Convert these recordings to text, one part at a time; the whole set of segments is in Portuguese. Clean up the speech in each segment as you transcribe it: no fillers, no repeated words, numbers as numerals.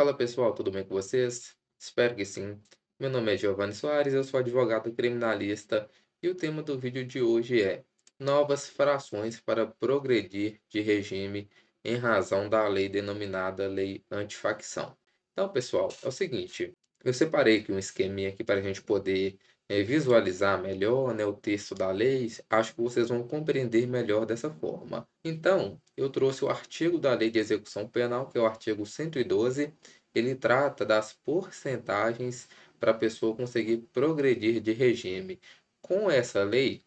Fala pessoal, tudo bem com vocês? Espero que sim. Meu nome é Giovanni Soares, eu sou advogado criminalista e o tema do vídeo de hoje é novas frações para progredir de regime em razão da lei denominada Lei Antifacção. Então, pessoal, é o seguinte, eu separei aqui um esqueminha aqui para a gente poder visualizar melhor, né, o texto da lei. Acho que vocês vão compreender melhor dessa forma. Então, eu trouxe o artigo da Lei de Execução Penal, que é o artigo 112. Ele trata das porcentagens para a pessoa conseguir progredir de regime. Com essa lei,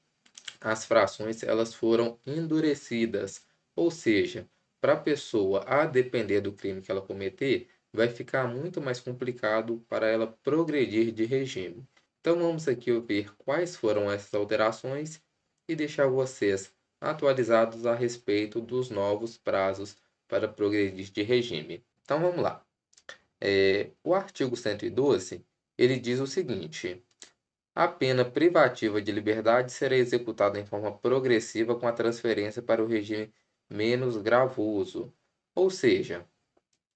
as frações elas foram endurecidas, ou seja, para a pessoa, a depender do crime que ela cometer, vai ficar muito mais complicado para ela progredir de regime. Então vamos aqui ver quais foram essas alterações e deixar vocês atualizados a respeito dos novos prazos para progredir de regime. Então vamos lá. O artigo 112, ele diz o seguinte: a pena privativa de liberdade será executada em forma progressiva com a transferência para o regime menos gravoso. Ou seja,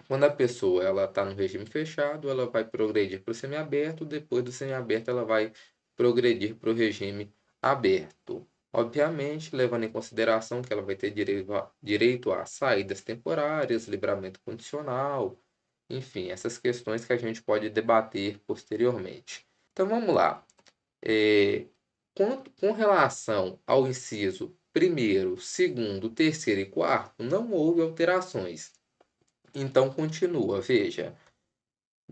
quando a pessoa ela está no regime fechado, ela vai progredir para o semiaberto, depois do semiaberto ela vai progredir para o regime aberto. Obviamente, levando em consideração que ela vai ter direito a saídas temporárias, livramento condicional, enfim, essas questões que a gente pode debater posteriormente. Então vamos lá. É, com relação ao inciso primeiro, segundo, terceiro e quarto, não houve alterações. Então continua, veja,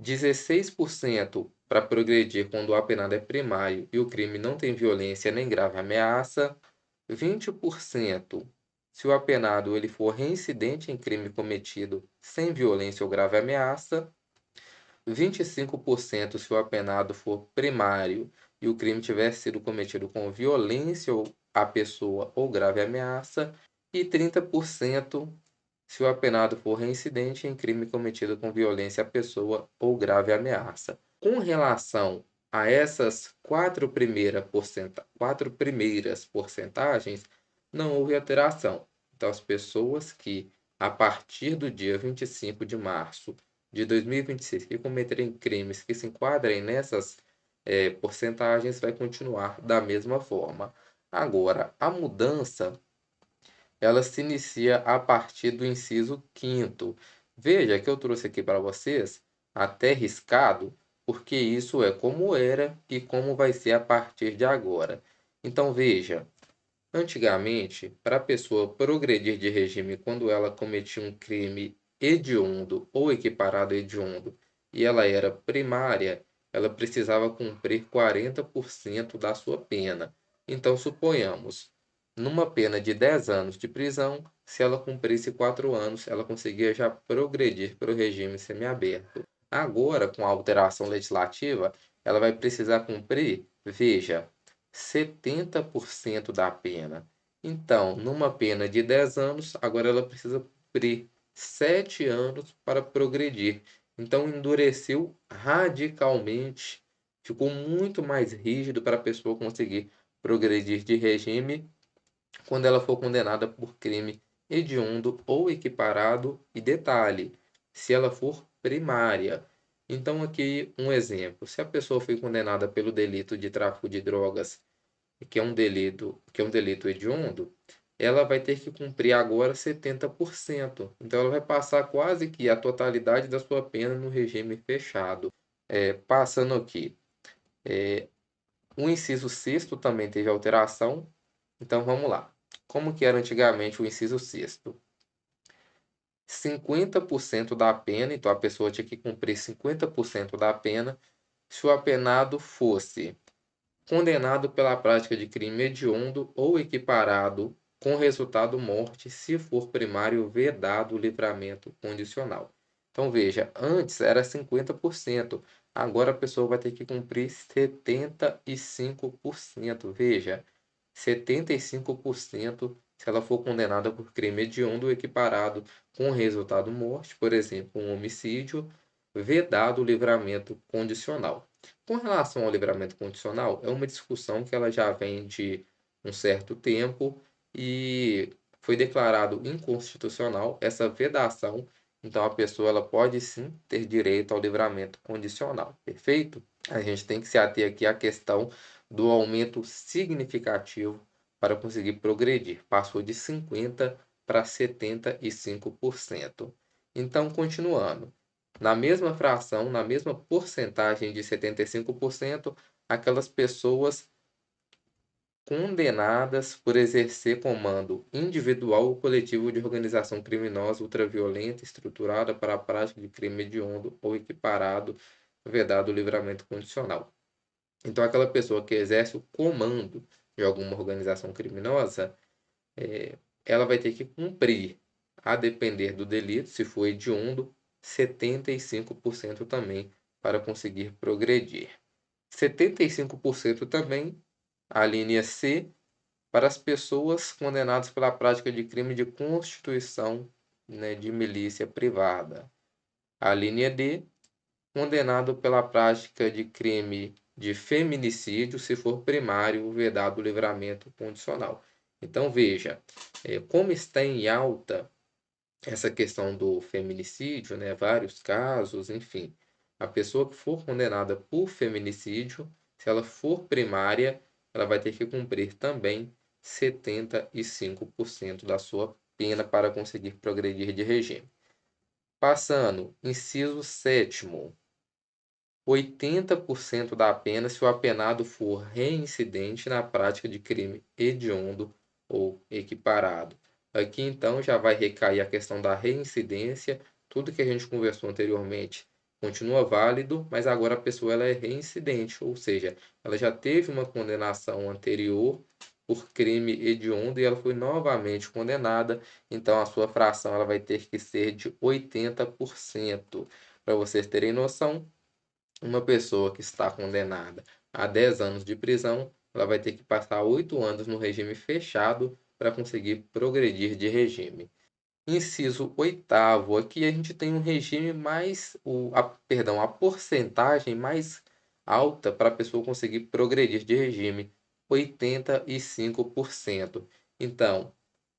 16% para progredir quando o apenado é primário e o crime não tem violência nem grave ameaça, 20% se o apenado ele for reincidente em crime cometido sem violência ou grave ameaça, 25% se o apenado for primário e o crime tiver sido cometido com violência à pessoa ou grave ameaça, e 30% se o apenado for reincidente em crime cometido com violência à pessoa ou grave ameaça. Com relação a essas quatro primeiras porcentagens, não houve alteração. Então, as pessoas que, a partir do dia 25 de março de 2026, que cometerem crimes que se enquadrem nessas porcentagens, vai continuar da mesma forma. Agora, a mudança ela se inicia a partir do inciso quinto. Veja que eu trouxe aqui para vocês até riscado, porque isso é como era e como vai ser a partir de agora. Então veja, antigamente, para a pessoa progredir de regime quando ela cometia um crime hediondo ou equiparado a hediondo e ela era primária, ela precisava cumprir 40% da sua pena. Então, suponhamos, numa pena de 10 anos de prisão, se ela cumprisse 4 anos, ela conseguia já progredir para o regime semiaberto. Agora, com a alteração legislativa, ela vai precisar cumprir, veja, 70% da pena. Então, numa pena de 10 anos, agora ela precisa cumprir 7 anos para progredir. Então, endureceu radicalmente, ficou muito mais rígido para a pessoa conseguir progredir de regime quando ela for condenada por crime hediondo ou equiparado. E detalhe, se ela for primária. Então, aqui um exemplo: se a pessoa foi condenada pelo delito de tráfico de drogas, que é um delito hediondo, ela vai ter que cumprir agora 70%. Então, ela vai passar quase que a totalidade da sua pena no regime fechado. Passando aqui, o inciso sexto também teve alteração. Então, vamos lá. Como que era antigamente o inciso sexto? 50% da pena, então a pessoa tinha que cumprir 50% da pena se o apenado fosse condenado pela prática de crime hediondo ou equiparado com resultado morte, se for primário vedado o livramento condicional. Então veja, antes era 50%, agora a pessoa vai ter que cumprir 75%. Veja, 75% se ela for condenada por crime hediondo ou equiparado com resultado morte, por exemplo, um homicídio, vedado o livramento condicional. Com relação ao livramento condicional, é uma discussão que ela já vem de um certo tempo e foi declarado inconstitucional essa vedação então a pessoa ela pode sim ter direito ao livramento condicional, perfeito? A gente tem que se ater aqui à questão do aumento significativo para conseguir progredir. Passou de 50% para 75%. Então, continuando, na mesma fração, na mesma porcentagem de 75%, aquelas pessoas condenadas por exercer comando individual ou coletivo de organização criminosa ultraviolenta estruturada para a prática de crime hediondo ou equiparado, vedado o livramento condicional. Então, aquela pessoa que exerce o comando de alguma organização criminosa, ela vai ter que cumprir, a depender do delito, se for hediondo, 75% também para conseguir progredir. 75% também, a linha C, para as pessoas condenadas pela prática de crime de constituição, né, de milícia privada. A linha D, condenado pela prática de crime de feminicídio, se for primário, vedado o livramento condicional. Então, veja, como está em alta essa questão do feminicídio, né, vários casos, enfim. A pessoa que for condenada por feminicídio, se ela for primária, ela vai ter que cumprir também 75% da sua pena para conseguir progredir de regime. Passando, inciso 7º, 80% da pena se o apenado for reincidente na prática de crime hediondo ou equiparado. Aqui então já vai recair a questão da reincidência, tudo que a gente conversou anteriormente continua válido, mas agora a pessoa ela é reincidente, ou seja, ela já teve uma condenação anterior por crime hediondo e ela foi novamente condenada, então a sua fração ela vai ter que ser de 80%. Para vocês terem noção, uma pessoa que está condenada a 10 anos de prisão, ela vai ter que passar 8 anos no regime fechado para conseguir progredir de regime. Inciso 8º, aqui a gente tem um regime mais, a porcentagem mais alta para a pessoa conseguir progredir de regime, 85%. Então,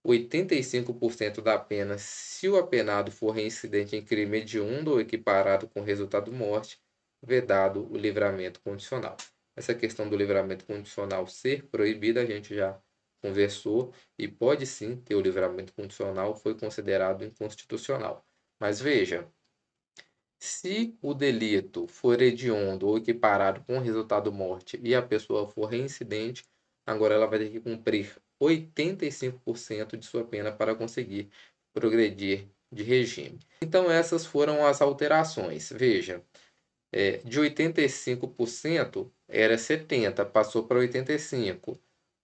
85% da pena se o apenado for reincidente em crime hediondo ou equiparado com resultado morte, vedado o livramento condicional. Essa questão do livramento condicional ser proibida, a gente já conversou, e pode sim ter o livramento condicional, foi considerado inconstitucional. Mas veja, se o delito for hediondo ou equiparado com resultado morte e a pessoa for reincidente, agora ela vai ter que cumprir 85% de sua pena para conseguir progredir de regime. Então essas foram as alterações. Veja, de 85% era 70, passou para 85.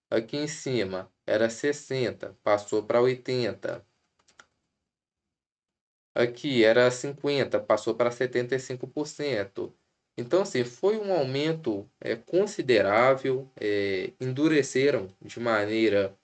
Aqui em cima era 60, passou para 80. Aqui era 50, passou para 75%. Então, assim, foi um aumento considerável, endureceram de maneira,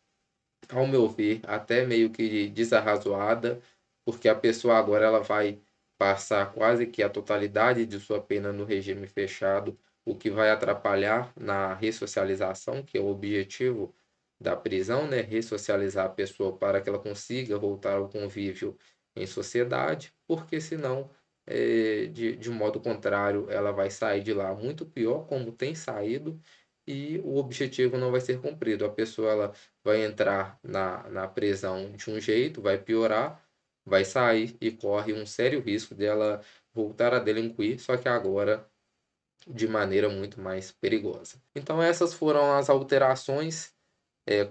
ao meu ver, até meio que desarrazoada, porque a pessoa agora ela vai passar quase que a totalidade de sua pena no regime fechado, o que vai atrapalhar na ressocialização, que é o objetivo da prisão, né? Ressocializar a pessoa para que ela consiga voltar ao convívio em sociedade, porque senão, de modo contrário, ela vai sair de lá muito pior, como tem saído, e o objetivo não vai ser cumprido. A pessoa ela vai entrar na prisão de um jeito, vai piorar, vai sair e corre um sério risco dela voltar a delinquir, só que agora de maneira muito mais perigosa. Então, essas foram as alterações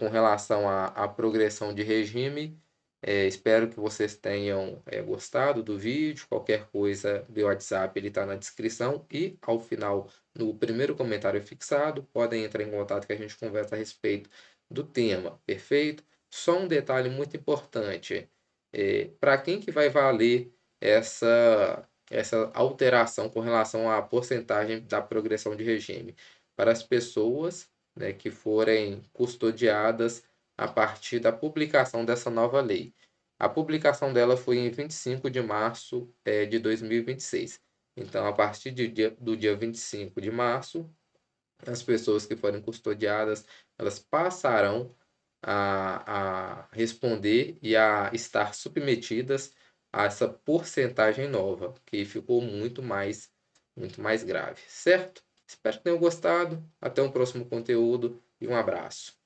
com relação à progressão de regime. Espero que vocês tenham gostado do vídeo. Qualquer coisa, meu WhatsApp ele está na descrição e ao final, no primeiro comentário fixado, podem entrar em contato que a gente conversa a respeito do tema, perfeito? Só um detalhe muito importante, para quem que vai valer essa alteração com relação à porcentagem da progressão de regime? Para as pessoas, né, que forem custodiadas a partir da publicação dessa nova lei. A publicação dela foi em 25 de março de 2026. Então, a partir do dia 25 de março, as pessoas que forem custodiadas, elas passarão a responder e a estar submetidas a essa porcentagem nova, que ficou muito mais grave, certo? Espero que tenham gostado. Até o próximo conteúdo e um abraço.